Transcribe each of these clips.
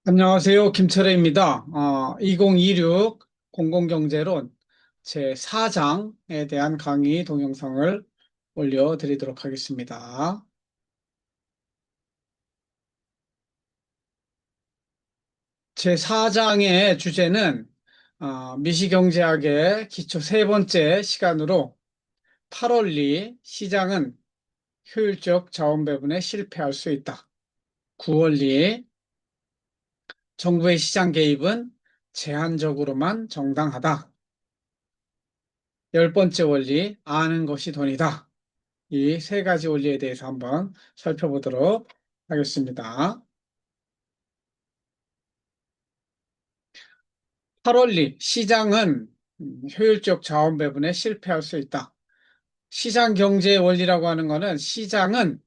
안녕하세요. 김철애입니다. 2026 공공경제론 제4장에 대한 강의 동영상을 올려드리도록 하겠습니다. 제4장의 주제는 미시경제학의 기초 세 번째 시간으로 8원리 시장은 효율적 자원 배분에 실패할 수 있다. 9원리 정부의 시장 개입은 제한적으로만 정당하다. 열 번째 원리, 아는 것이 돈이다. 이 세 가지 원리에 대해서 한번 살펴보도록 하겠습니다. 8원리, 시장은 효율적 자원 배분에 실패할 수 있다. 시장 경제의 원리라고 하는 것은 시장은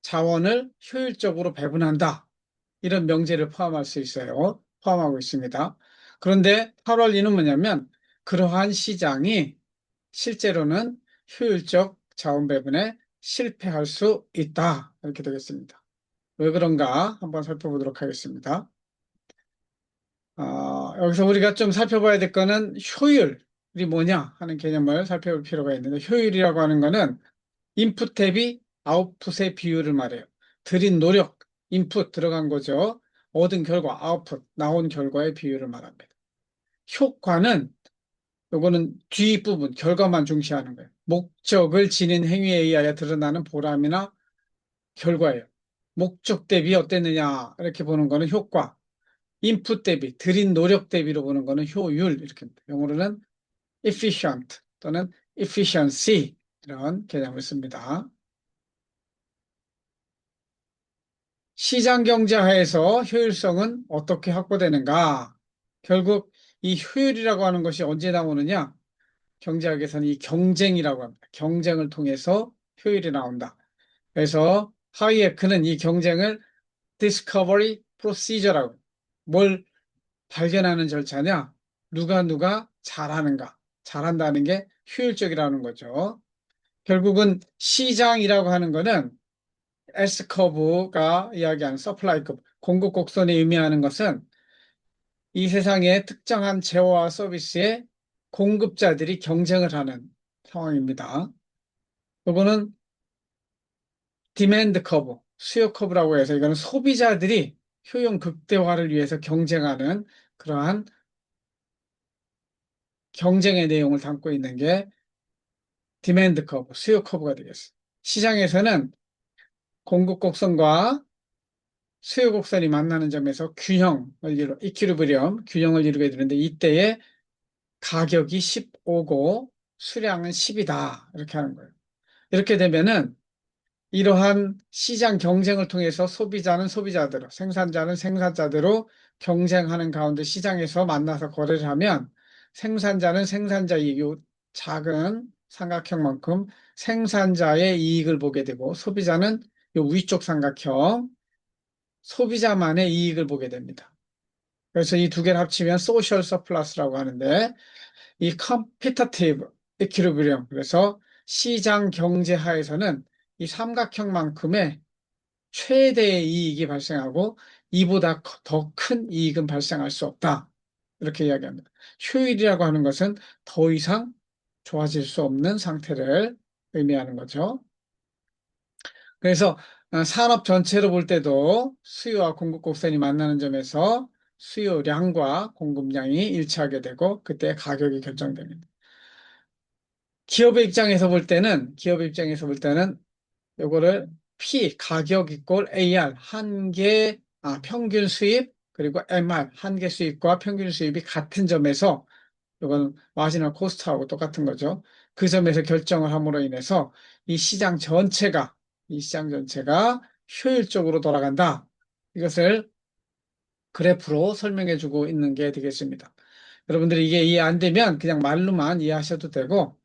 자원을 효율적으로 배분한다. 이런 명제를 포함할 수 있어요. 포함하고 있습니다. 그런데 8원리는 뭐냐면 그러한 시장이 실제로는 효율적 자원 배분에 실패할 수 있다. 이렇게 되겠습니다. 왜 그런가 한번 살펴보도록 하겠습니다. 여기서 우리가 좀 살펴봐야 될 거는 효율이 뭐냐 하는 개념을 살펴볼 필요가 있는데, 효율이라고 하는 거는 인풋 대비 아웃풋의 비율을 말해요. 들인 노력, 인풋 들어간 거죠. 얻은 결과, 아웃풋, 나온 결과의 비율을 말합니다. 효과는 요거는 뒷부분, 결과만 중시하는 거예요. 목적을 지닌 행위에 의하여 드러나는 보람이나 결과예요. 목적 대비 어땠느냐 이렇게 보는 거는 효과, 인풋 대비, 들인 노력 대비로 보는 거는 효율 이렇게 합니다. 영어로는 efficient 또는 efficiency 이런 개념을 씁니다. 시장 경제하에서 효율성은 어떻게 확보되는가? 결국 이 효율이라고 하는 것이 언제 나오느냐? 경제학에서는 이 경쟁이라고 합니다. 경쟁을 통해서 효율이 나온다. 그래서 하이에크는 이 경쟁을 discovery procedure라고, 뭘 발견하는 절차냐? 누가 잘하는가? 잘한다는 게 효율적이라는 거죠. 결국은 시장이라고 하는 거는 S커브가 이야기하는 서플라이 커브, 공급 곡선이 의미하는 것은 이 세상의 특정한 재화와 서비스에 공급자들이 경쟁을 하는 상황입니다. 이거는 디맨드 커브, 수요 커브라고 해서 이거는 소비자들이 효용 극대화를 위해서 경쟁하는 그러한 경쟁의 내용을 담고 있는 게 디맨드 커브, 수요 커브가 되겠어요. 시장에서는 공급 곡선과 수요 곡선이 만나는 점에서 이퀴리브리엄, 균형을 이루게 되는데 이때에 가격이 15고 수량은 10이다. 이렇게 하는 거예요. 이렇게 되면은 이러한 시장 경쟁을 통해서 소비자는 소비자대로, 생산자는 생산자대로 경쟁하는 가운데 시장에서 만나서 거래를 하면 생산자는 생산자의 이 작은 삼각형만큼 생산자의 이익을 보게 되고, 소비자는 이 위쪽 삼각형 소비자만의 이익을 보게 됩니다. 그래서 이 두 개를 합치면 소셜 서플러스라고 하는데, 이 컴피터티브 이퀴리브리엄, 그래서 시장 경제 하에서는 이 삼각형만큼의 최대의 이익이 발생하고 이보다 더 큰 이익은 발생할 수 없다. 이렇게 이야기합니다. 효율이라고 하는 것은 더 이상 좋아질 수 없는 상태를 의미하는 거죠. 그래서 산업 전체로 볼 때도 수요와 공급 곡선이 만나는 점에서 수요량과 공급량이 일치하게 되고 그때 가격이 결정됩니다. 기업의 입장에서 볼 때는 요거를 P, 가격 이꼴 AR, 평균 수입, 그리고 MR, 한계 수입과 평균 수입이 같은 점에서, 요거는 마지널 코스트하고 똑같은 거죠. 그 점에서 결정을 함으로 인해서 이 시장 전체가 효율적으로 돌아간다. 이것을 그래프로 설명해 주고 있는 게 되겠습니다. 여러분들이 이게 이해 안 되면 그냥 말로만 이해하셔도 되고,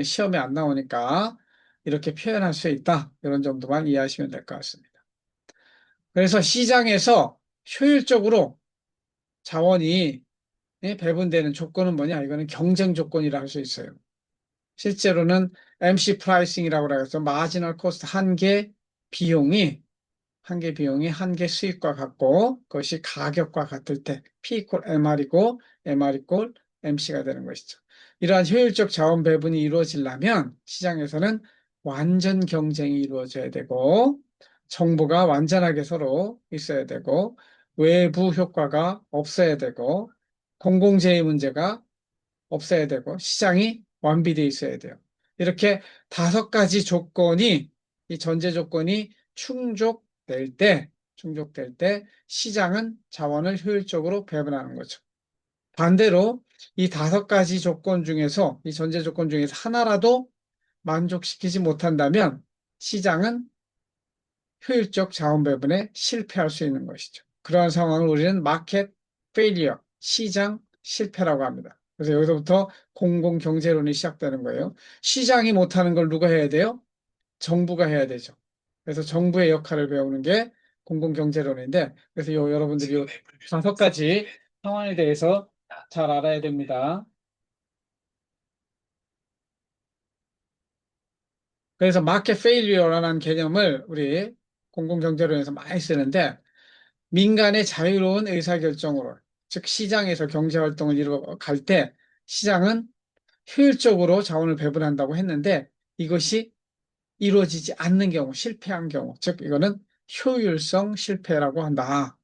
시험에 안 나오니까 이렇게 표현할 수 있다. 이런 정도만 이해하시면 될 것 같습니다. 그래서 시장에서 효율적으로 자원이 배분되는 조건은 뭐냐? 이거는 경쟁 조건이라 할 수 있어요. 실제로는 MC 프라이싱이라고 해서 마지널 코스트 한계 비용이 한 개 비용이 한 개 수익과 같고 그것이 가격과 같을 때 P 이퀄 MR이고 MR 이퀄 MC가 되는 것이죠. 이러한 효율적 자원 배분이 이루어지려면 시장에서는 완전 경쟁이 이루어져야 되고 정보가 완전하게 서로 있어야 되고 외부 효과가 없어야 되고 공공재의 문제가 없어야 되고 시장이 완비되어 있어야 돼요. 이렇게 다섯 가지 조건이 이 전제 조건이 충족될 때 시장은 자원을 효율적으로 배분하는 거죠. 반대로 이 다섯 가지 조건 중에서 이 전제 조건 중에서 하나라도 만족시키지 못한다면 시장은 효율적 자원 배분에 실패할 수 있는 것이죠. 그러한 상황을 우리는 마켓 페일리어, 시장 실패라고 합니다. 그래서 여기서부터 공공경제론이 시작되는 거예요. 시장이 못하는 걸 누가 해야 돼요? 정부가 해야 되죠. 그래서 정부의 역할을 배우는 게 공공경제론인데, 그래서 여러분들이 요 다섯 가지 상황에 대해서 잘 알아야 됩니다. 그래서 마켓 페일리어라는 개념을 우리 공공경제론에서 많이 쓰는데, 민간의 자유로운 의사결정으로, 즉 시장에서 경제활동을 이루어갈 때 시장은 효율적으로 자원을 배분한다고 했는데 이것이 이루어지지 않는 경우, 실패한 경우, 즉 이거는 효율성 실패라고 한다.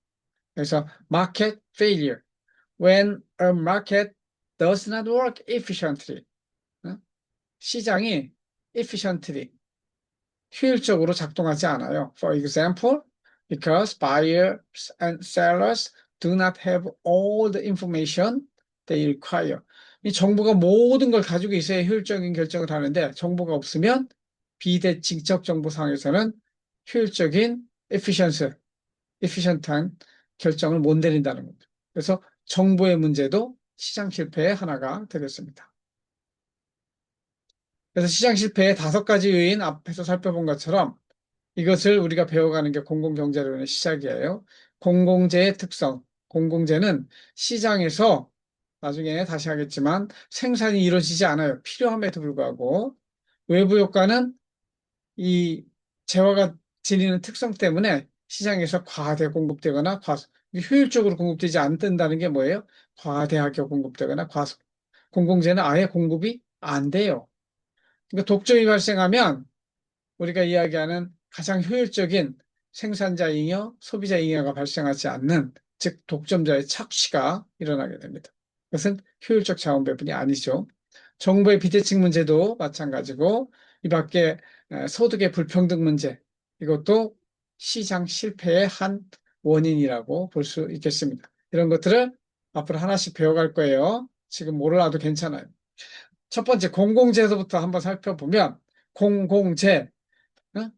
그래서 market failure. When a market does not work efficiently. 어? 시장이 efficiently, 효율적으로 작동하지 않아요. For example, because buyers and sellers do not have all the information they require. 이 정보가 모든 걸 가지고 있어야 효율적인 결정을 하는데 정보가 없으면 비대칭적 정보상에서는 효율적인 efficient한 결정을 못 내린다는 거죠. 그래서 정보의 문제도 시장 실패의 하나가 되겠습니다. 그래서 시장 실패의 다섯 가지 요인 앞에서 살펴본 것처럼 이것을 우리가 배워가는 게 공공경제론의 시작이에요. 공공재의 특성. 공공재는 시장에서 나중에 다시 하겠지만 생산이 이루어지지 않아요. 필요함에도 불구하고 외부 효과는 이 재화가 지니는 특성 때문에 시장에서 과대 공급되거나 효율적으로 공급되지 않는다는 게 뭐예요? 과대하게 공급되거나 공공재는 아예 공급이 안 돼요. 그러니까 독점이 발생하면 우리가 이야기하는 가장 효율적인 생산자 잉여, 소비자 잉여가 발생하지 않는, 즉 독점자의 착취가 일어나게 됩니다. 그것은 효율적 자원 배분이 아니죠. 정부의 비대칭 문제도 마찬가지고 이 밖에 소득의 불평등 문제, 이것도 시장 실패의 한 원인이라고 볼 수 있겠습니다. 이런 것들을 앞으로 하나씩 배워갈 거예요. 지금 몰라도 괜찮아요. 첫 번째 공공재에서부터 한번 살펴보면 공공재, 어?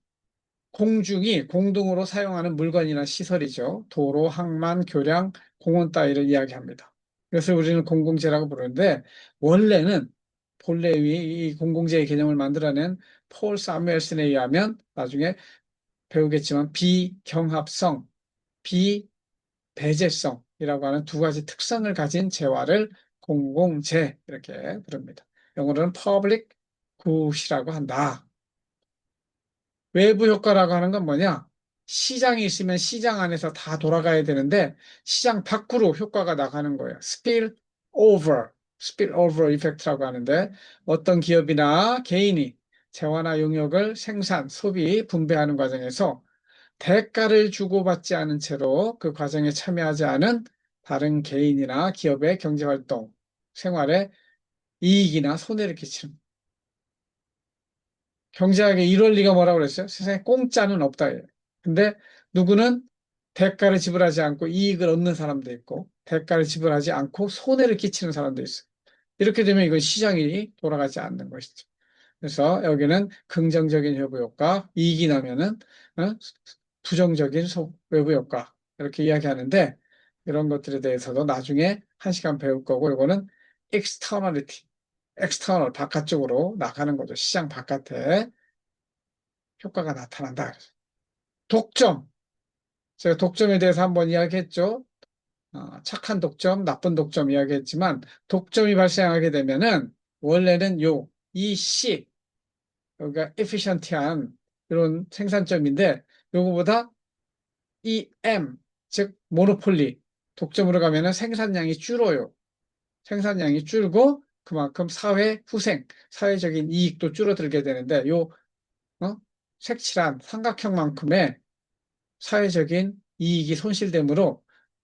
공중이 공동으로 사용하는 물건이나 시설이죠. 도로, 항만, 교량, 공원 따위를 이야기합니다. 그래서 우리는 공공재라고 부르는데 원래는 본래 이 공공재의 개념을 만들어낸 폴 사무엘슨에 의하면 나중에 배우겠지만 비경합성, 비배제성이라고 하는 두 가지 특성을 가진 재화를 공공재 이렇게 부릅니다. 영어로는 public good이라고 한다. 외부 효과라고 하는 건 뭐냐? 시장이 있으면 시장 안에서 다 돌아가야 되는데 시장 밖으로 효과가 나가는 거예요. spill over 이펙트라고 하는데 어떤 기업이나 개인이 재화나 용역을 생산, 소비, 분배하는 과정에서 대가를 주고받지 않은 채로 그 과정에 참여하지 않은 다른 개인이나 기업의 경제활동, 생활에 이익이나 손해를 끼치는 경제학의 이론리가 뭐라고 그랬어요? 세상에 공짜는 없다. 근데 누구는 대가를 지불하지 않고 이익을 얻는 사람도 있고 대가를 지불하지 않고 손해를 끼치는 사람도 있어요. 이렇게 되면 이건 시장이 돌아가지 않는 것이죠. 그래서 여기는 긍정적인 외부 효과, 이익이 나면은 어? 부정적인 외부 효과 이렇게 이야기하는데 이런 것들에 대해서도 나중에 한 시간 배울 거고 이거는 externality, external 바깥쪽으로 나가는 거죠. 시장 바깥에 효과가 나타난다. 독점. 제가 독점에 대해서 한번 이야기했죠. 착한 독점, 나쁜 독점 이야기했지만 독점이 발생하게 되면은 원래는 이 C, 여기가 efficient한 이런 생산점인데 요거보다 MEM, 즉 모노폴리, 독점으로 가면은 생산량이 줄어요. 생산량이 줄고 그만큼 사회 후생, 사회적인 이익도 줄어들게 되는데 어? 색칠한 삼각형만큼의 사회적인 이익이 손실되므로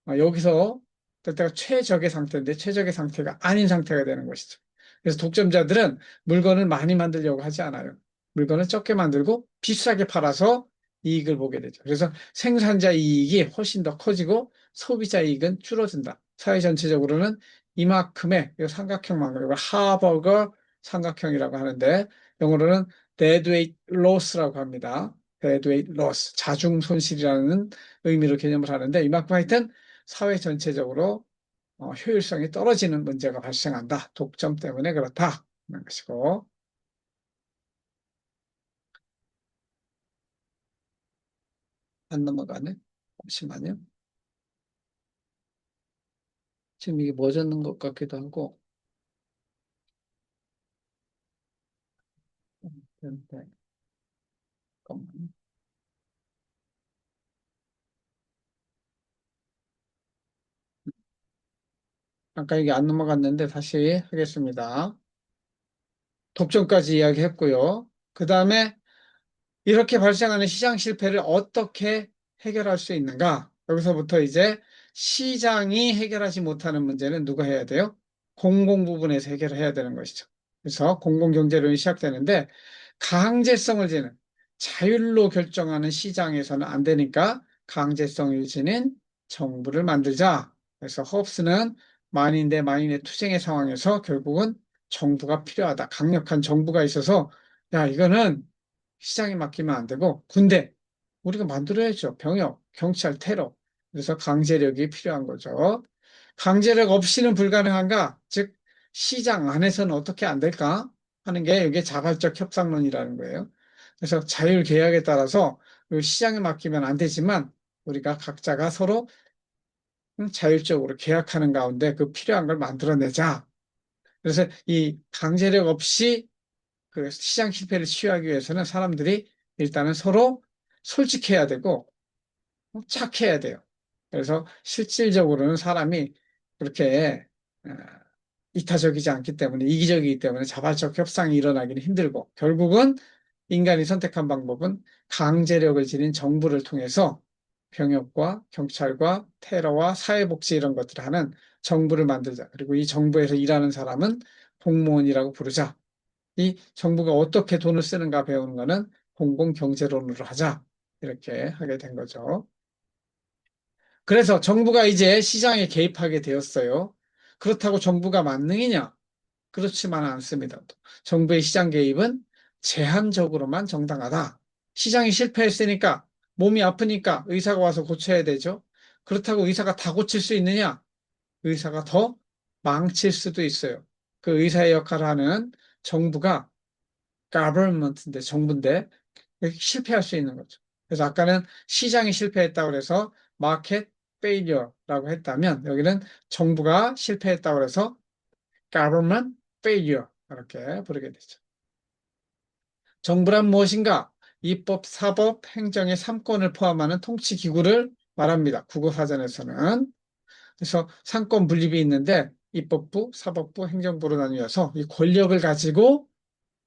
여기서 때가 최적의 상태인데 최적의 상태가 아닌 상태가 되는 것이죠. 그래서 독점자들은 물건을 많이 만들려고 하지 않아요. 물건을 적게 만들고 비싸게 팔아서 이익을 보게 되죠. 그래서 생산자 이익이 훨씬 더 커지고 소비자 이익은 줄어든다. 사회 전체적으로는 이만큼의 이 삼각형만, 이걸 하버거 삼각형이라고 하는데 영어로는 deadweight loss라고 합니다. deadweight loss, 자중 손실이라는 의미로 개념을 하는데 이만큼 하여튼 사회 전체적으로 효율성이 떨어지는 문제가 발생한다. 독점 때문에 그렇다. 하는 것이고. 안 넘어가네. 잠시만요. 지금 이게 멎었는 것 같기도 하고. 네, 잠깐만요. 아까 이게 안 넘어갔는데 다시 하겠습니다. 독점까지 이야기했고요. 그 다음에 이렇게 발생하는 시장 실패를 어떻게 해결할 수 있는가? 여기서부터 이제 시장이 해결하지 못하는 문제는 누가 해야 돼요? 공공 부분에서 해결해야 되는 것이죠. 그래서 공공경제론이 시작되는데 강제성을 지는 자율로 결정하는 시장에서는 안 되니까 강제성을 지닌 정부를 만들자. 그래서 홉스는 만인 대 만인의 투쟁의 상황에서 결국은 정부가 필요하다. 강력한 정부가 있어서 야, 이거는 시장에 맡기면 안 되고 군대 우리가 만들어야죠. 병역, 경찰, 테러. 그래서 강제력이 필요한 거죠. 강제력 없이는 불가능한가? 즉 시장 안에서는 어떻게 안 될까 하는 게 이게 자발적 협상론이라는 거예요. 그래서 자율 계약에 따라서 시장에 맡기면 안 되지만 우리가 각자가 서로 자율적으로 계약하는 가운데 그 필요한 걸 만들어내자. 그래서 이 강제력 없이 그 시장 실패를 치유하기 위해서는 사람들이 일단은 서로 솔직해야 되고 착해야 돼요. 그래서 실질적으로는 사람이 그렇게 어, 이타적이지 않기 때문에 이기적이기 때문에 자발적 협상이 일어나기는 힘들고 결국은 인간이 선택한 방법은 강제력을 지닌 정부를 통해서 병역과 경찰과 테러와 사회복지 이런 것들을 하는 정부를 만들자. 그리고 이 정부에서 일하는 사람은 공무원이라고 부르자. 이 정부가 어떻게 돈을 쓰는가 배우는 거는 공공경제론으로 하자. 이렇게 하게 된 거죠. 그래서 정부가 이제 시장에 개입하게 되었어요. 그렇다고 정부가 만능이냐? 그렇지만 않습니다. 정부의 시장 개입은 제한적으로만 정당하다. 시장이 실패했으니까 몸이 아프니까 의사가 와서 고쳐야 되죠. 그렇다고 의사가 다 고칠 수 있느냐? 의사가 더 망칠 수도 있어요. 그 의사의 역할을 하는 정부가 government인데 정부인데 실패할 수 있는 거죠. 그래서 아까는 시장이 실패했다고 그래서 market failure라고 했다면 여기는 정부가 실패했다고 그래서 government failure 이렇게 부르게 되죠. 정부란 무엇인가? 입법, 사법, 행정의 3권을 포함하는 통치기구를 말합니다. 국어사전에서는. 그래서 상권 분립이 있는데 입법부, 사법부, 행정부로 나뉘어서 이 권력을 가지고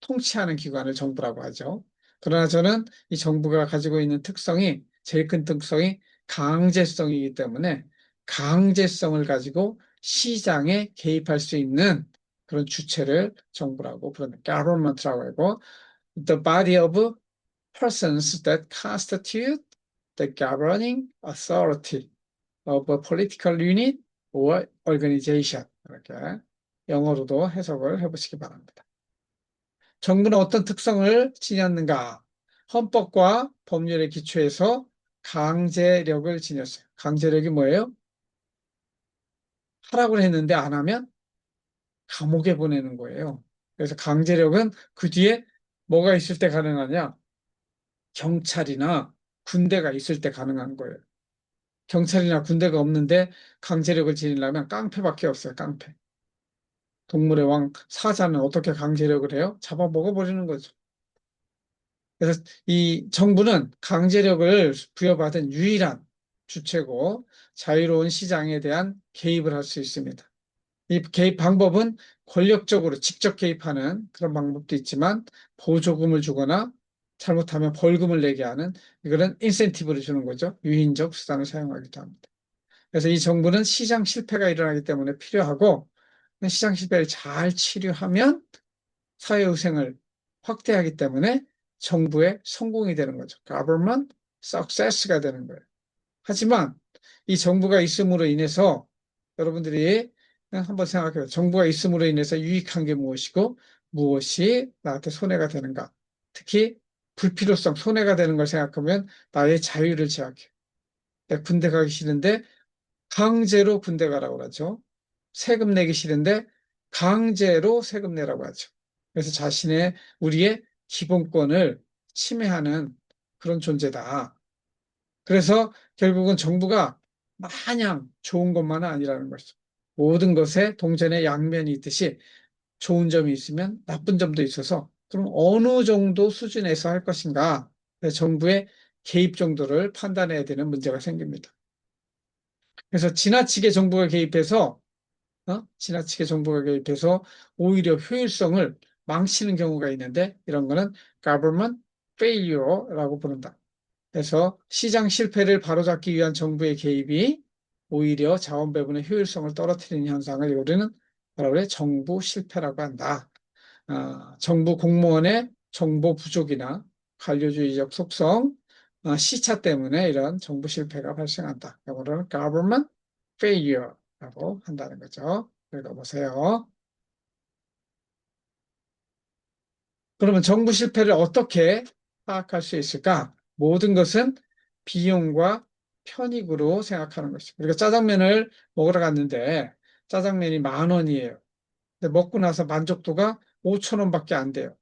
통치하는 기관을 정부라고 하죠. 그러나 저는 이 정부가 가지고 있는 특성이 제일 큰 특성이 강제성이기 때문에 강제성을 가지고 시장에 개입할 수 있는 그런 주체를 정부라고 부르는 government라고 하고 the body of persons that constitute the governing authority of a political unit or organization 이렇게 영어로도 해석을 해보시기 바랍니다. 정부는 어떤 특성을 지녔는가? 헌법과 법률의 기초에서 강제력을 지녔어요. 강제력이 뭐예요? 하라고 했는데 안 하면 감옥에 보내는 거예요. 그래서 강제력은 그 뒤에 뭐가 있을 때 가능하냐? 경찰이나 군대가 있을 때 가능한 거예요. 경찰이나 군대가 없는데 강제력을 지니려면 깡패밖에 없어요. 깡패. 동물의 왕 사자는 어떻게 강제력을 해요? 잡아 먹어버리는 거죠. 그래서 이 정부는 강제력을 부여받은 유일한 주체고 자유로운 시장에 대한 개입을 할 수 있습니다. 이 개입 방법은 권력적으로 직접 개입하는 그런 방법도 있지만 보조금을 주거나 잘못하면 벌금을 내게 하는 이거는 인센티브를 주는 거죠. 유인적 수단을 사용하기도 합니다. 그래서 이 정부는 시장 실패가 일어나기 때문에 필요하고 시장 실패를 잘 치료하면 사회후생을 확대하기 때문에 정부의 성공이 되는 거죠. Government success가 되는 거예요. 하지만 이 정부가 있음으로 인해서 여러분들이 한번 생각해요. 정부가 있음으로 인해서 유익한 게 무엇이고 무엇이 나한테 손해가 되는가. 특히 불필요성, 손해가 되는 걸 생각하면 나의 자유를 제약해요. 내가 군대 가기 싫은데 강제로 군대 가라고 그러죠. 세금 내기 싫은데 강제로 세금 내라고 하죠. 그래서 우리의 기본권을 침해하는 그런 존재다. 그래서 결국은 정부가 마냥 좋은 것만은 아니라는 것이죠. 모든 것에 동전의 양면이 있듯이 좋은 점이 있으면 나쁜 점도 있어서 그럼 어느 정도 수준에서 할 것인가? 정부의 개입 정도를 판단해야 되는 문제가 생깁니다. 그래서 지나치게 정부가 개입해서 오히려 효율성을 망치는 경우가 있는데 이런 거는 government failure라고 부른다. 그래서 시장 실패를 바로잡기 위한 정부의 개입이 오히려 자원 배분의 효율성을 떨어뜨리는 현상을 우리는 뭐라 그래? 정부 실패라고 한다. 정부 공무원의 정보 부족이나 관료주의적 속성, 시차 때문에 이런 정부 실패가 발생한다. 이거를 government failure라고 한다는 거죠. 읽어보세요. 그러면 정부 실패를 어떻게 파악할 수 있을까? 모든 것은 비용과 편익으로 생각하는 것이죠. 우리가 짜장면을 먹으러 갔는데 짜장면이 10,000원이에요. 근데 먹고 나서 만족도가 5,000원밖에 안 돼요.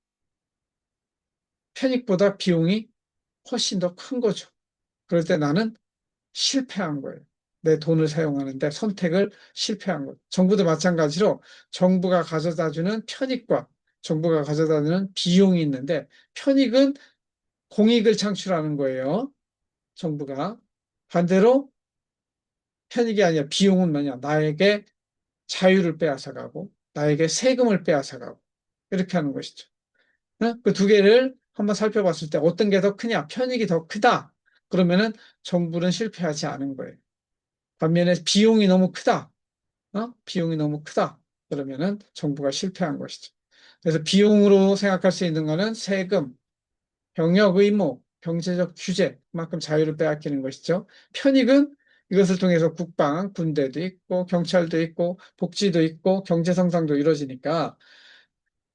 편익보다 비용이 훨씬 더 큰 거죠. 그럴 때 나는 실패한 거예요. 내 돈을 사용하는데 선택을 실패한 거예요. 정부도 마찬가지로 정부가 가져다 주는 비용이 있는데 편익은 공익을 창출하는 거예요. 정부가. 반대로 편익이 아니라 비용은 뭐냐? 나에게 자유를 빼앗아가고 나에게 세금을 빼앗아가고 이렇게 하는 것이죠. 그 두 개를 한번 살펴봤을 때 어떤 게 더 크냐? 편익이 더 크다. 그러면은 정부는 실패하지 않은 거예요. 반면에 비용이 너무 크다. 비용이 너무 크다. 그러면은 정부가 실패한 것이죠. 그래서 비용으로 생각할 수 있는 거는 세금, 병역 의무, 경제적 규제, 그만큼 자유를 빼앗기는 것이죠. 편익은 이것을 통해서 국방, 군대도 있고, 경찰도 있고, 복지도 있고, 경제 성장도 이루어지니까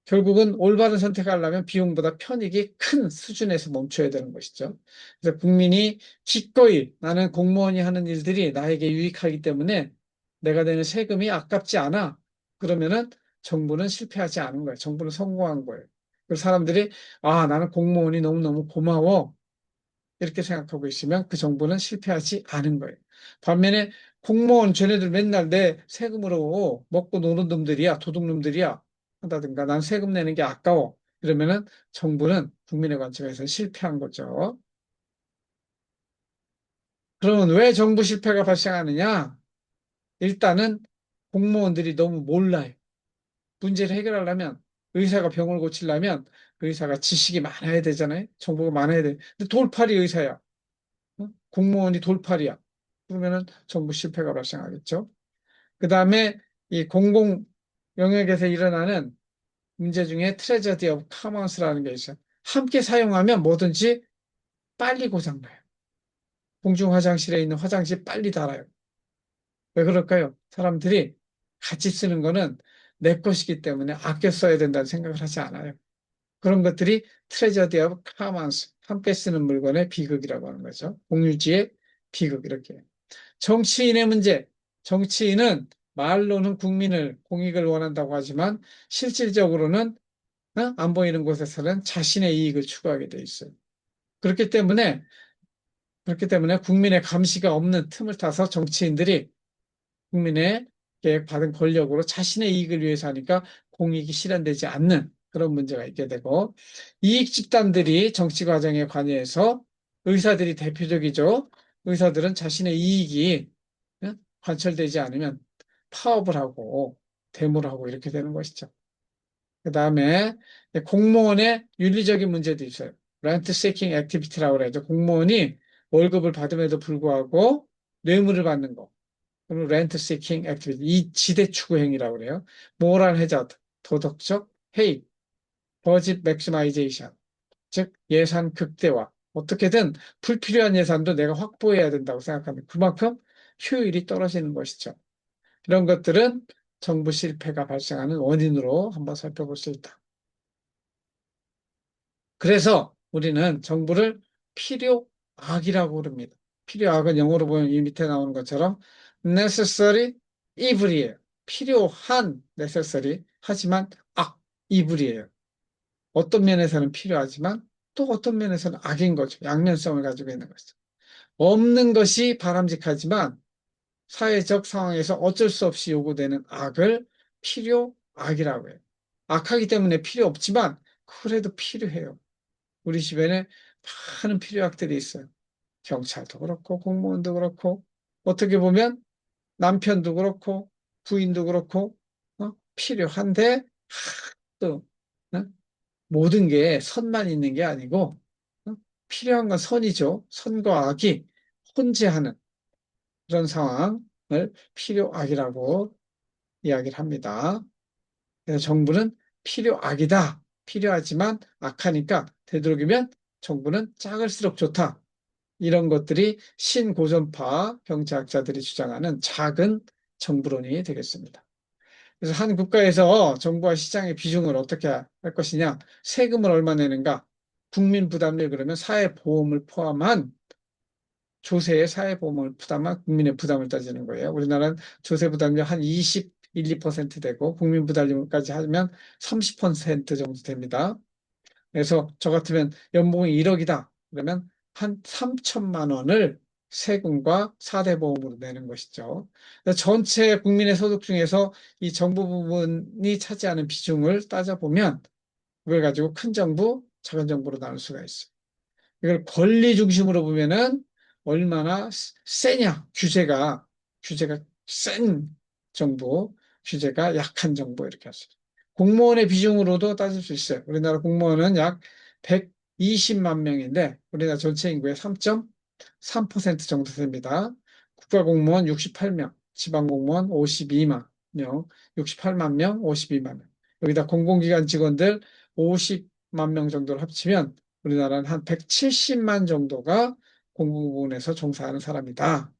결국은 올바른 선택하려면 비용보다 편익이 큰 수준에서 멈춰야 되는 것이죠. 그래서 국민이 기꺼이 나는 공무원이 하는 일들이 나에게 유익하기 때문에 내가 내는 세금이 아깝지 않아. 그러면은 정부는 실패하지 않은 거예요. 정부는 성공한 거예요. 그래서 사람들이 나는 공무원이 너무너무 고마워. 이렇게 생각하고 있으면 그 정부는 실패하지 않은 거예요. 반면에 공무원 쟤네들 맨날 내 세금으로 먹고 노는 놈들이야, 도둑놈들이야 한다든가 난 세금 내는 게 아까워. 이러면은 정부는 국민의 관점에서 실패한 거죠. 그러면 왜 정부 실패가 발생하느냐? 일단은 공무원들이 너무 몰라요. 문제를 해결하려면 의사가 병을 고치려면 의사가 지식이 많아야 되잖아요. 정보가 많아야 돼. 근데 돌팔이 의사야. 공무원이 돌팔이야. 그러면은 정부 실패가 발생하겠죠. 그 다음에 이 공공 영역에서 일어나는 문제 중에 트레저디 오브 카먼스라는 게 있어요. 함께 사용하면 뭐든지 빨리 고장나요. 공중 화장실에 있는 화장실 빨리 닳아요. 왜 그럴까요? 사람들이 같이 쓰는 거는 내 것이기 때문에 아껴 써야 된다는 생각을 하지 않아요. 그런 것들이 트레저디 오브 카먼스, 함께 쓰는 물건의 비극이라고 하는 거죠. 공유지의 비극 이렇게. 정치인의 문제. 정치인은 말로는 국민을 공익을 원한다고 하지만 실질적으로는 안 보이는 곳에서는 자신의 이익을 추구하게 돼 있어요. 그렇기 때문에 국민의 감시가 없는 틈을 타서 정치인들이 국민의 받은 권력으로 자신의 이익을 위해서 하니까 공익이 실현되지 않는 그런 문제가 있게 되고 이익 집단들이 정치 과정에 관여해서 의사들이 대표적이죠. 의사들은 자신의 이익이 관철되지 않으면 파업을 하고 데모를 하고 이렇게 되는 것이죠. 그 다음에 공무원의 윤리적인 문제도 있어요. Rent seeking activity라고 그러죠. 공무원이 월급을 받음에도 불구하고 뇌물을 받는 거. 그럼 rent seeking activity. 이 지대 추구 행위라고 그래요. moral hazard, 도덕적 해이, budget maximization, 즉 예산 극대화. 어떻게든 불필요한 예산도 내가 확보해야 된다고 생각합니다. 그만큼 효율이 떨어지는 것이죠. 이런 것들은 정부 실패가 발생하는 원인으로 한번 살펴볼 수 있다. 그래서 우리는 정부를 필요악이라고 부릅니다. 필요악은 영어로 보면 이 밑에 나오는 것처럼 necessary evil이에요. 필요한 necessary 하지만 evil이에요. 어떤 면에서는 필요하지만 또 어떤 면에서는 악인 거죠. 양면성을 가지고 있는 거죠. 없는 것이 바람직하지만 사회적 상황에서 어쩔 수 없이 요구되는 악을 필요악이라고 해요. 악하기 때문에 필요 없지만 그래도 필요해요. 우리 주변에 많은 필요악들이 있어요. 경찰도 그렇고 공무원도 그렇고 어떻게 보면 남편도 그렇고 부인도 그렇고 필요한데 또 어? 모든 게 선만 있는 게 아니고 어? 필요한 건 선이죠. 선과 악이 혼재하는 그런 상황을 필요악이라고 이야기를 합니다. 그래서 정부는 필요악이다. 필요하지만 악하니까 되도록이면 정부는 작을수록 좋다. 이런 것들이 신고전파 경제학자들이 주장하는 작은 정부론이 되겠습니다. 그래서 한 국가에서 정부와 시장의 비중을 어떻게 할 것이냐, 세금을 얼마 내는가, 국민 부담률 그러면 사회보험을 포함한 조세의 사회보험을 부담한 국민의 부담을 따지는 거예요. 우리나라는 조세 부담률 한 21, 2% 되고 국민 부담률까지 하면 30% 정도 됩니다. 그래서 저 같으면 연봉이 1억이다. 그러면 한 3천만 원을 세금과 사대보험으로 내는 것이죠. 전체 국민의 소득 중에서 이 정부 부분이 차지하는 비중을 따져보면 그걸 가지고 큰 정부, 작은 정부로 나눌 수가 있어요. 이걸 권리 중심으로 보면은 얼마나 세냐, 규제가 센 정부, 규제가 약한 정부 이렇게 할수 있어요. 공무원의 비중으로도 따질 수 있어요. 우리나라 공무원은 약 120만 명인데 우리나라 전체 인구의 3.3% 정도 됩니다. 국가공무원 68명, 지방공무원 52만 명, 68만 명, 52만 명. 여기다 공공기관 직원들 50만 명 정도를 합치면 우리나라는 한 170만 정도가 공공부문에서 종사하는 사람이다.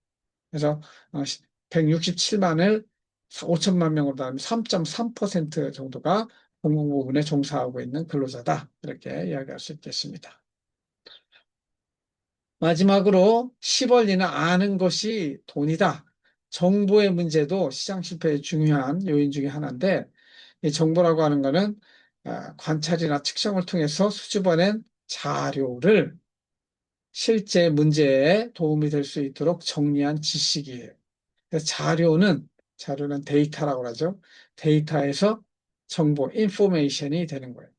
그래서 167만을 5천만 명으로 나누면 3.3% 정도가 공공부문에 종사하고 있는 근로자다. 이렇게 이야기할 수 있겠습니다. 마지막으로 시벌리는 아는 것이 돈이다. 정보의 문제도 시장 실패의 중요한 요인 중에 하나인데 이 정보라고 하는 것은 관찰이나 측정을 통해서 수집어낸 자료를 실제 문제에 도움이 될 수 있도록 정리한 지식이에요. 그래서 자료는 데이터라고 하죠. 데이터에서 정보, 인포메이션이 되는 거예요.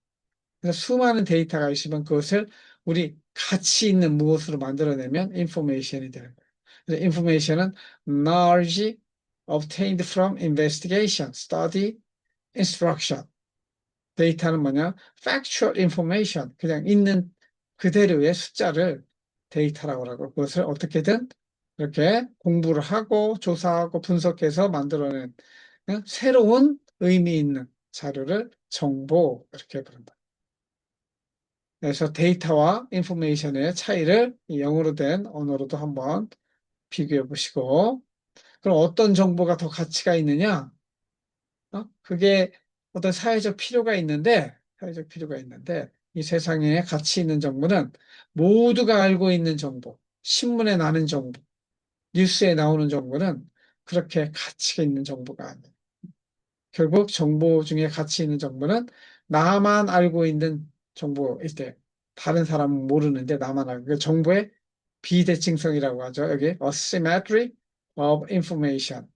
그래서 수많은 데이터가 있으면 그것을 우리 가치 있는 무엇으로 만들어내면 인포메이션이 되는 거예요. 그래서 인포메이션은 knowledge obtained from investigation, study, instruction. 데이터는 뭐냐? factual information. 그냥 있는 그대로의 숫자를 데이터라고 하고 그것을 어떻게든 이렇게 공부를 하고 조사하고 분석해서 만들어낸 새로운 의미 있는 자료를 정보 이렇게 부른다. 그래서 데이터와 인포메이션의 차이를 영어로 된 언어로도 한번 비교해 보시고 그럼 어떤 정보가 더 가치가 있느냐? 그게 어떤 사회적 필요가 있는데 이 세상에 가치 있는 정보는 모두가 알고 있는 정보, 신문에 나는 정보, 뉴스에 나오는 정보는 그렇게 가치가 있는 정보가 아니에요. 결국 정보 중에 가치 있는 정보는 나만 알고 있는 정보일 때 다른 사람은 모르는데 나만 알고 그 정보의 비대칭성이라고 하죠. 여기 asymmetry of information.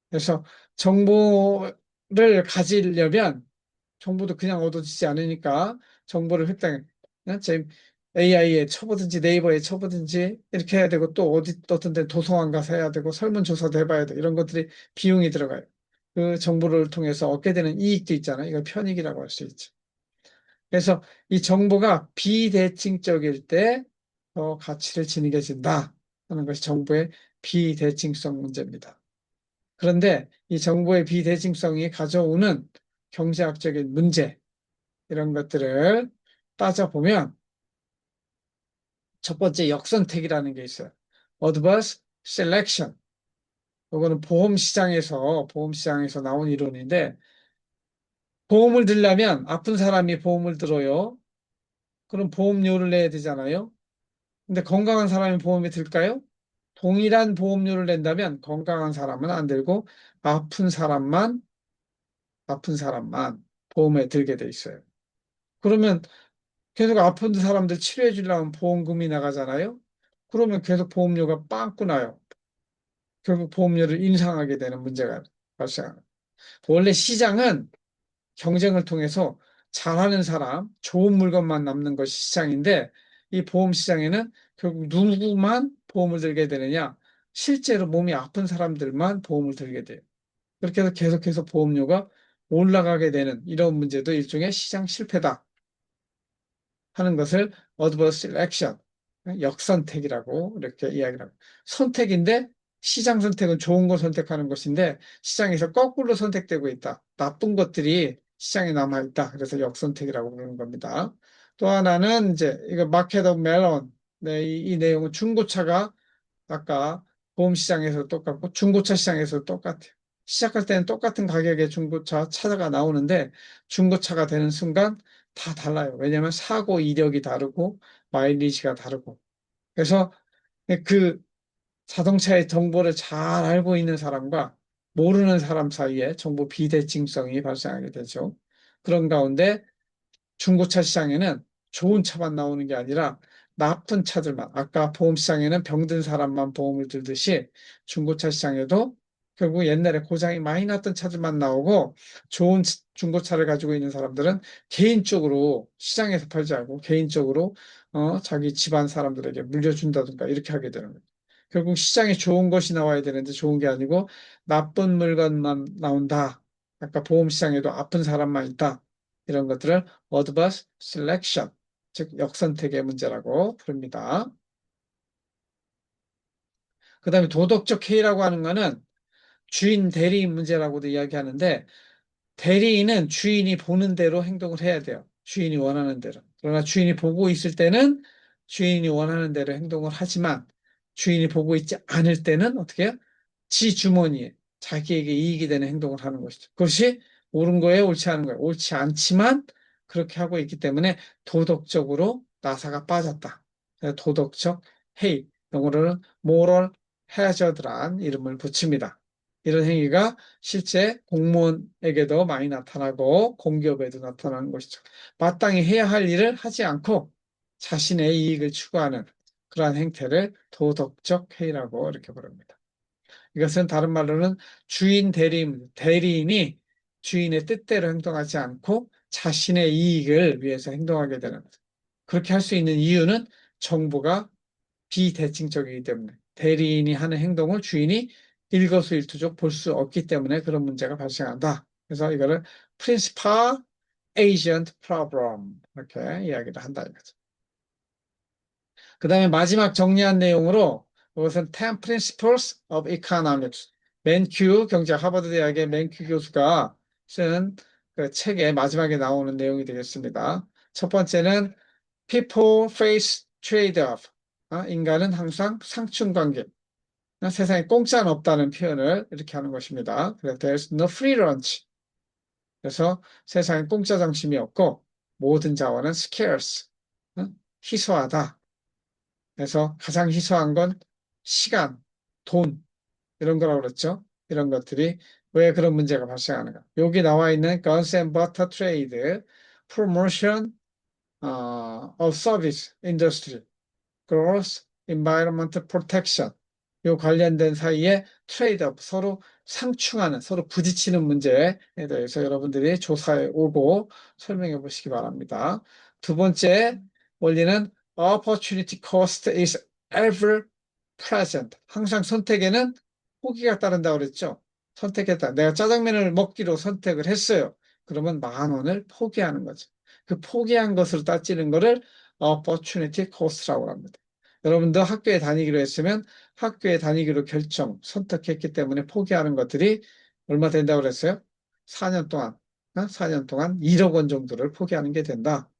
그래서 정보를 가지려면 정보도 그냥 얻어지지 않으니까 정보를 획득해. AI에 쳐보든지 네이버에 쳐보든지 이렇게 해야 되고 또 어떤 데 도서관 가서 해야 되고 설문조사도 해봐야 돼. 이런 것들이 비용이 들어가요. 그 정보를 통해서 얻게 되는 이익도 있잖아요. 이걸 편익이라고 할 수 있죠. 그래서 이 정보가 비대칭적일 때 더 가치를 지니게 진다 하는 것이 정보의 비대칭성 문제입니다. 그런데 이 정보의 비대칭성이 가져오는 경제학적인 문제, 이런 것들을 따져보면 첫 번째 역선택이라는 게 있어요. Adverse Selection. 이거는 보험시장에서 나온 이론인데, 보험을 들려면 아픈 사람이 보험을 들어요. 그럼 보험료를 내야 되잖아요. 근데 건강한 사람이 보험에 들까요? 동일한 보험료를 낸다면 건강한 사람은 안 들고 아픈 사람만 보험에 들게 돼 있어요. 그러면 계속 아픈 사람들 치료해 주려면 보험금이 나가잖아요. 그러면 계속 보험료가 빵꾸 나요. 결국 보험료를 인상하게 되는 문제가 발생합니다. 원래 시장은 경쟁을 통해서 잘하는 사람, 좋은 물건만 남는 것이 시장인데, 이 보험 시장에는 결국 누구만 보험을 들게 되느냐? 실제로 몸이 아픈 사람들만 보험을 들게 돼요. 그렇게 해서 계속해서 보험료가 올라가게 되는 이런 문제도 일종의 시장 실패다 하는 것을 adverse selection, 역선택이라고 이렇게 이야기를 합니다. 선택인데, 시장 선택은 좋은 걸 선택하는 것인데 시장에서 거꾸로 선택되고 있다. 나쁜 것들이 시장에 남아 있다. 그래서 역선택이라고 부르는 겁니다. 또 하나는 이제 이거 마켓 오브 멜론. 네, 이 내용은 중고차가 아까 보험 시장에서 똑같고 중고차 시장에서 똑같아요. 시작할 때는 똑같은 가격의 중고차 차가 나오는데 중고차가 되는 순간 다 달라요. 왜냐하면 사고 이력이 다르고 마일리지가 다르고. 그래서 그 자동차의 정보를 잘 알고 있는 사람과 모르는 사람 사이에 정보 비대칭성이 발생하게 되죠. 그런 가운데 중고차 시장에는 좋은 차만 나오는 게 아니라 나쁜 차들만, 아까 보험 시장에는 병든 사람만 보험을 들듯이 중고차 시장에도 결국 옛날에 고장이 많이 났던 차들만 나오고 좋은 중고차를 가지고 있는 사람들은 개인적으로 시장에서 팔지 않고 개인적으로 자기 집안 사람들에게 물려준다든가 이렇게 하게 되는 거예요. 결국 시장에 좋은 것이 나와야 되는데 좋은 게 아니고 나쁜 물건만 나온다. 아까 보험 시장에도 아픈 사람만 있다. 이런 것들을 adverse selection, 즉 역선택의 문제라고 부릅니다. 그 다음에 도덕적 해이라고 하는 거는 주인 대리인 문제라고도 이야기하는데 대리인은 주인이 보는 대로 행동을 해야 돼요. 주인이 원하는 대로. 그러나 주인이 보고 있을 때는 주인이 원하는 대로 행동을 하지만 주인이 보고 있지 않을 때는 어떻게 해요? 지 주머니에 자기에게 이익이 되는 행동을 하는 것이죠. 그것이 옳은 거예요, 옳지 않은 거예요. 옳지 않지만 그렇게 하고 있기 때문에 도덕적으로 나사가 빠졌다. 도덕적 해이, 영어로는 moral hazard란 이름을 붙입니다. 이런 행위가 실제 공무원에게도 많이 나타나고 공기업에도 나타나는 것이죠. 마땅히 해야 할 일을 하지 않고 자신의 이익을 추구하는 그러한 행태를 도덕적 해이라고 이렇게 부릅니다. 이것은 다른 말로는 대리인이 주인의 뜻대로 행동하지 않고 자신의 이익을 위해서 행동하게 되는 거죠. 그렇게 할 수 있는 이유는 정보가 비대칭적이기 때문에 대리인이 하는 행동을 주인이 일거수일투족 볼 수 없기 때문에 그런 문제가 발생한다. 그래서 이거를 principal agent problem 이렇게 이야기를 한다 이거죠. 그 다음에 마지막 정리한 내용으로 이것은 10 Principles of Economics. 맨큐 경제학 하버드 대학의 맨큐 교수가 쓴 그 책의 마지막에 나오는 내용이 되겠습니다. 첫 번째는 People face trade-off. 인간은 항상 상충관계. 세상에 공짜는 없다는 표현을 이렇게 하는 것입니다. 그래서 there's no free lunch. 그래서 세상에 공짜 점심이 없고 모든 자원은 scarce. 희소하다. 그래서 가장 희소한 건 시간, 돈 이런 거라고 그랬죠. 이런 것들이 왜 그런 문제가 발생하는가. 여기 나와 있는 guns and butter trade, promotion of service industry, growth, environmental protection 요 관련된 사이에 트레이드업 서로 상충하는 서로 부딪히는 문제에 대해서 여러분들이 조사해 오고 설명해 보시기 바랍니다. 두 번째 원리는 opportunity cost is ever present. 항상 선택에는 포기가 따른다고 그랬죠. 선택했다. 내가 짜장면을 먹기로 선택을 했어요. 그러면 10,000원을 포기하는 거죠. 그 포기한 것으로 따지는 거를 opportunity cost라고 합니다. 여러분도 학교에 다니기로 했으면 학교에 다니기로 선택했기 때문에 포기하는 것들이 얼마 된다고 그랬어요? 4년 동안, 4년 동안 1억 원 정도를 포기하는 게 된다.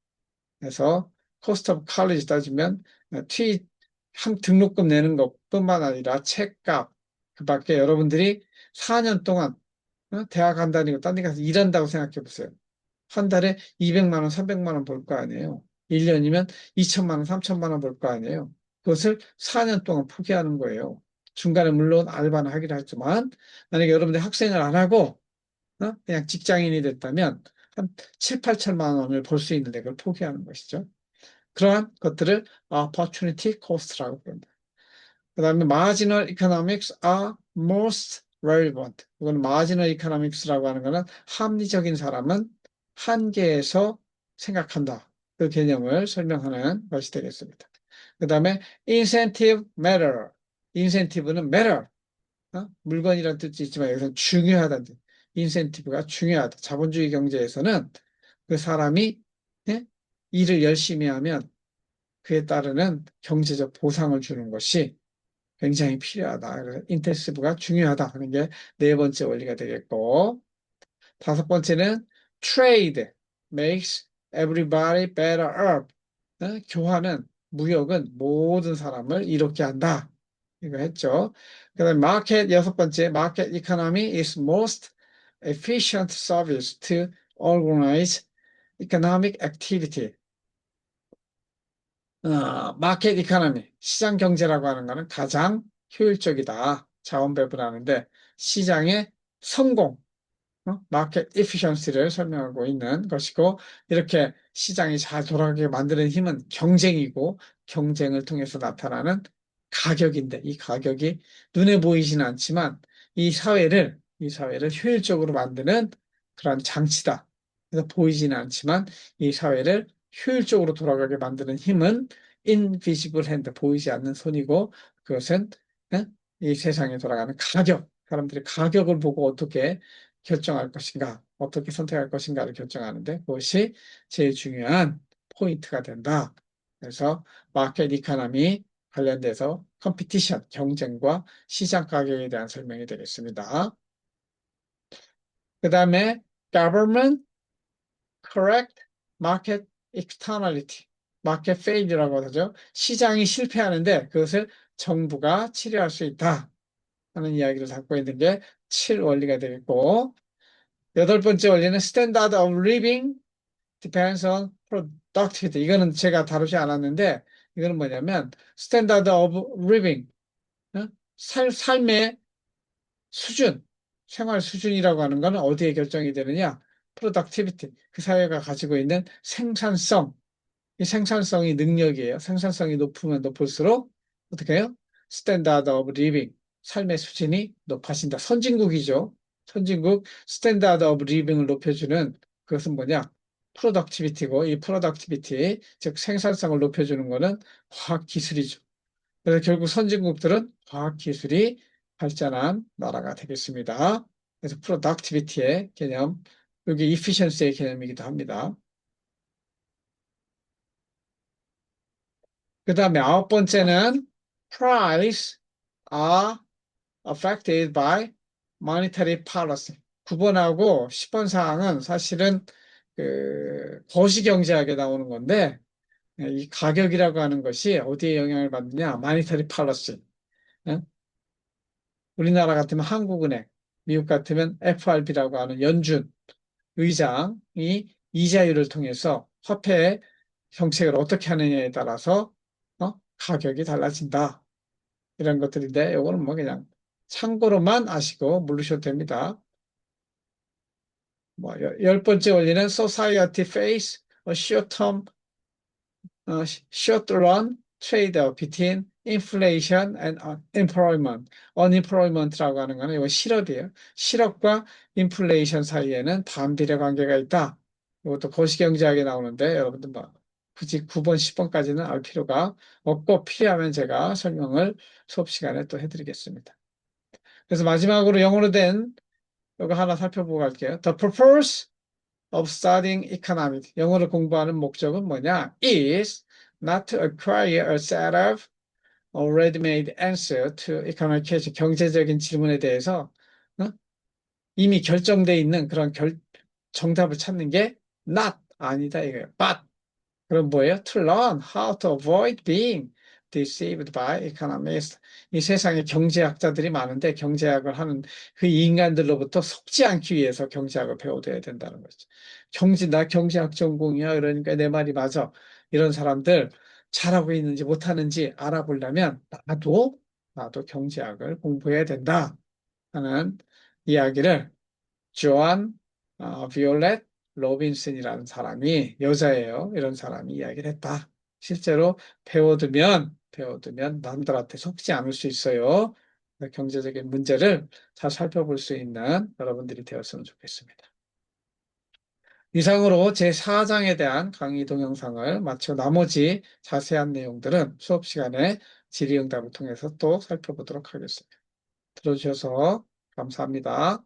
그래서 cost of college 따지면 한 등록금 내는 것뿐만 아니라 책값, 그 밖에 여러분들이 4년 동안 대학 안 다니고 딴 데 가서 일한다고 생각해 보세요. 한 달에 200만 원, 300만 원 벌 거 아니에요. 1년이면 2천만 원, 3천만 원 벌 거 아니에요. 그것을 4년 동안 포기하는 거예요. 중간에 물론 알바는 하기로 했지만 만약에 여러분들 학생을 안 하고 그냥 직장인이 됐다면 한 7, 8천만 원을 벌 수 있는데 그걸 포기하는 것이죠. 그러한 것들을 opportunity cost라고 부릅니다. 그 다음에 marginal economics are most relevant. 이거는 marginal economics라고 하는 거는 합리적인 사람은 한계에서 생각한다. 그 개념을 설명하는 것이 되겠습니다. 그 다음에 incentive matter. incentive는 matter. 물건이라는 뜻이 있지만 여기서 중요하다는 뜻. 인센티브가 중요하다. 자본주의 경제에서는 그 사람이 예? 일을 열심히 하면 그에 따르는 경제적 보상을 주는 것이 굉장히 필요하다. 그래서 인센티브가 중요하다 하는 게 네 번째 원리가 되겠고, 다섯 번째는 trade makes everybody better off. 교환은 무역은 모든 사람을 이롭게 한다. 이거 했죠. 그다음에 마켓 여섯 번째 market economy is most efficient service to organize economic activity. 마켓 이코노미, 시장 경제라고 하는 것은 가장 효율적이다. 자원 배분하는데 시장의 성공, 마켓 이피션시를 설명하고 있는 것이고 이렇게 시장이 잘 돌아가게 만드는 힘은 경쟁이고 경쟁을 통해서 나타나는 가격인데 이 가격이 눈에 보이지는 않지만 이 사회를 효율적으로 만드는 그런 장치다. 그래서 보이지는 않지만 이 사회를 효율적으로 돌아가게 만드는 힘은 invisible hand, 보이지 않는 손이고 그것은 이 세상에 돌아가는 가격, 사람들이 가격을 보고 어떻게 결정할 것인가, 어떻게 선택할 것인가를 결정하는데 그것이 제일 중요한 포인트가 된다. 그래서 마켓 이코노미 관련돼서 컴피티션, 경쟁과 시장 가격에 대한 설명이 되겠습니다. 그 다음에 government correct market externality, market failure라고 하죠. 시장이 실패하는데 그것을 정부가 치료할 수 있다 하는 이야기를 담고 있는 게 7원리가 되겠고 여덟 번째 원리는 standard of living depends on productivity. 이거는 제가 다루지 않았는데 이거는 뭐냐면 standard of living, 삶의 수준, 생활 수준이라고 하는 것은 어디에 결정이 되느냐? productivity, 그 사회가 가지고 있는 생산성, 이 생산성이 능력이에요. 생산성이 높으면 높을수록 어떻게 해요? 스탠다드 오브 리빙, 삶의 수준이 높아진다. 선진국이죠. 선진국 스탠다드 오브 리빙을 높여주는 그것은 뭐냐? 프로덕티비티고 이 프로덕티비티, 즉 생산성을 높여주는 것은 과학기술이죠. 그래서 결국 선진국들은 과학기술이 발전한 나라가 되겠습니다. 그래서 프로덕티비티의 개념, 여기 이피션시의 개념이기도 합니다. 그 다음에 아홉 번째는 price are affected by monetary policy. 9번하고 10번 사항은 사실은 그 거시경제학에 나오는 건데 이 가격이라고 하는 것이 어디에 영향을 받느냐? monetary policy. 응? 우리나라 같으면 한국은행, 미국 같으면 FRB라고 하는 연준 의장이 이자율을 통해서 화폐의 정책을 어떻게 하느냐에 따라서 가격이 달라진다. 이런 것들인데 요거는 뭐 그냥 참고로만 아시고 모르셔도 됩니다. 뭐 열 번째 원리는 society face a short-term, short-run trade-off between inflation and employment. unemployment라고 하는 거는 이거 실업이에요. 실업과 인플레이션 사이에는 반비례 관계가 있다. 이것도 거시경제학에 나오는데 여러분들 뭐 굳이 9번, 10번까지는 알 필요가 없고 필요하면 제가 설명을 수업 시간에 또 해드리겠습니다. 그래서 마지막으로 영어로 된 이거 하나 살펴보고 갈게요. The purpose of studying economics. 영어를 공부하는 목적은 뭐냐? is not to acquire a set of ready-made answer to economic question. 경제적인 질문에 대해서 어? 이미 결정돼 있는 그런 정답을 찾는 게 not 아니다 이거예요. But 그럼 뭐예요? To learn how to avoid being deceived by economists. 이 세상에 경제학자들이 많은데 경제학을 하는 그 인간들로부터 속지 않기 위해서 경제학을 배워둬야 된다는 거죠. 나 경제학 전공이야. 그러니까 내 말이 맞아. 이런 사람들 잘하고 있는지 못하는지 알아보려면 나도 경제학을 공부해야 된다 하는 이야기를 조안 비올렛 로빈슨이라는 사람이 여자예요. 이런 사람이 이야기를 했다. 실제로 배워두면 남들한테 속지 않을 수 있어요. 경제적인 문제를 잘 살펴볼 수 있는 여러분들이 되었으면 좋겠습니다. 이상으로 제4장에 대한 강의 동영상을 마치고 나머지 자세한 내용들은 수업 시간에 질의응답을 통해서 또 살펴보도록 하겠습니다. 들어주셔서 감사합니다.